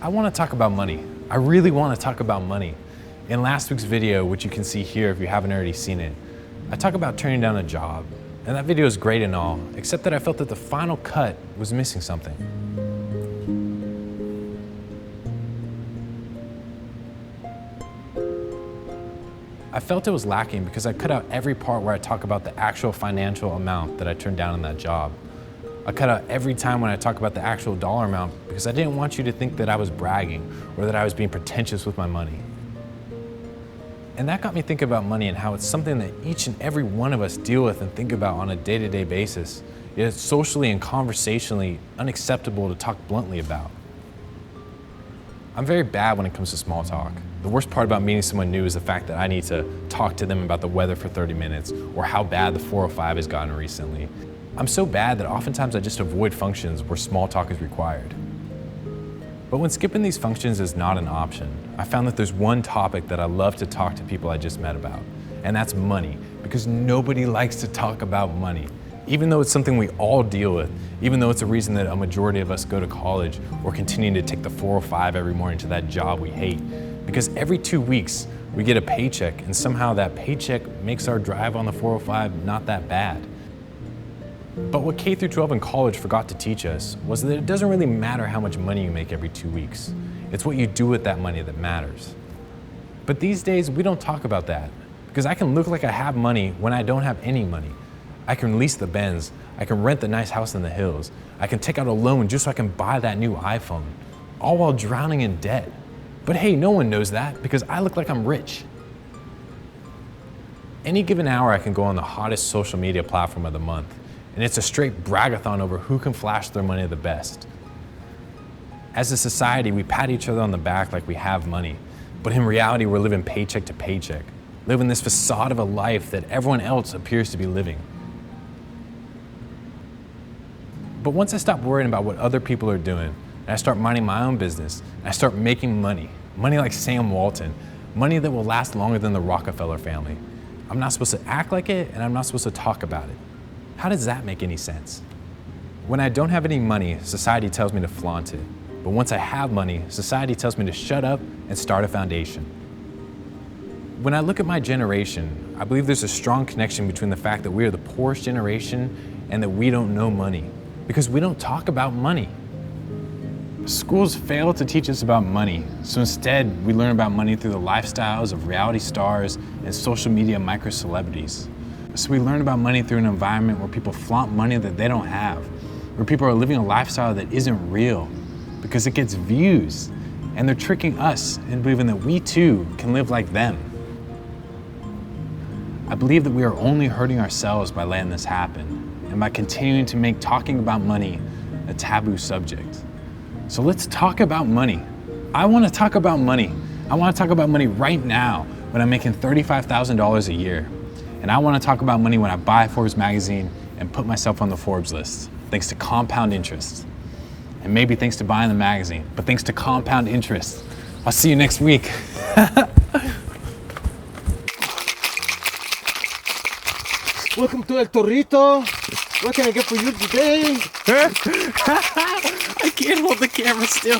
I want to talk about money. I really want to talk about money. In last week's video, which you can see here if you haven't already seen it, I talk about turning down a job. And that video is great and all, except that I felt that the final cut was missing something. I felt it was lacking because I cut out every part where I talk about the actual financial amount that I turned down in that job. I cut out every time when I talk about the actual dollar amount because I didn't want you to think that I was bragging or that I was being pretentious with my money. And that got me thinking about money and how it's something that each and every one of us deal with and think about on a day-to-day basis. Yet it's socially and conversationally unacceptable to talk bluntly about. I'm very bad when it comes to small talk. The worst part about meeting someone new is the fact that I need to talk to them about the weather for 30 minutes or how bad the 405 has gotten recently. I'm so bad that oftentimes I just avoid functions where small talk is required. But when skipping these functions is not an option, I found that there's one topic that I love to talk to people I just met about, and that's money, because nobody likes to talk about money. Even though it's something we all deal with, even though it's a reason that a majority of us go to college or continue to take the 405 every morning to that job we hate, because every 2 weeks we get a paycheck and somehow that paycheck makes our drive on the 405 not that bad. But what K through 12 in college forgot to teach us was that it doesn't really matter how much money you make every 2 weeks. It's what you do with that money that matters. But these days, we don't talk about that because I can look like I have money when I don't have any money. I can lease the Benz, I can rent the nice house in the hills, I can take out a loan just so I can buy that new iPhone, all while drowning in debt. But hey, no one knows that because I look like I'm rich. Any given hour, I can go on the hottest social media platform of the month, and it's a straight bragathon over who can flash their money the best. As a society, we pat each other on the back like we have money, but in reality, we're living paycheck to paycheck, living this facade of a life that everyone else appears to be living. But once I stop worrying about what other people are doing, and I start minding my own business, and I start making money like Sam Walton, money that will last longer than the Rockefeller family, I'm not supposed to act like it, and I'm not supposed to talk about it. How does that make any sense? When I don't have any money, society tells me to flaunt it. But once I have money, society tells me to shut up and start a foundation. When I look at my generation, I believe there's a strong connection between the fact that we are the poorest generation and that we don't know money, because we don't talk about money. Schools fail to teach us about money, so instead we learn about money through the lifestyles of reality stars and social media micro-celebrities. So we learn about money through an environment where people flaunt money that they don't have, where people are living a lifestyle that isn't real because it gets views, and they're tricking us into believing that we too can live like them. I believe that we are only hurting ourselves by letting this happen and by continuing to make talking about money a taboo subject. So let's talk about money. I want to talk about money. I want to talk about money right now when I'm making $35,000 a year. And I want to talk about money when I buy Forbes magazine and put myself on the Forbes list, thanks to compound interest. And maybe thanks to buying the magazine, but thanks to compound interest. I'll see you next week. Welcome to El Torrito. What can I get for you today? I can't hold the camera still.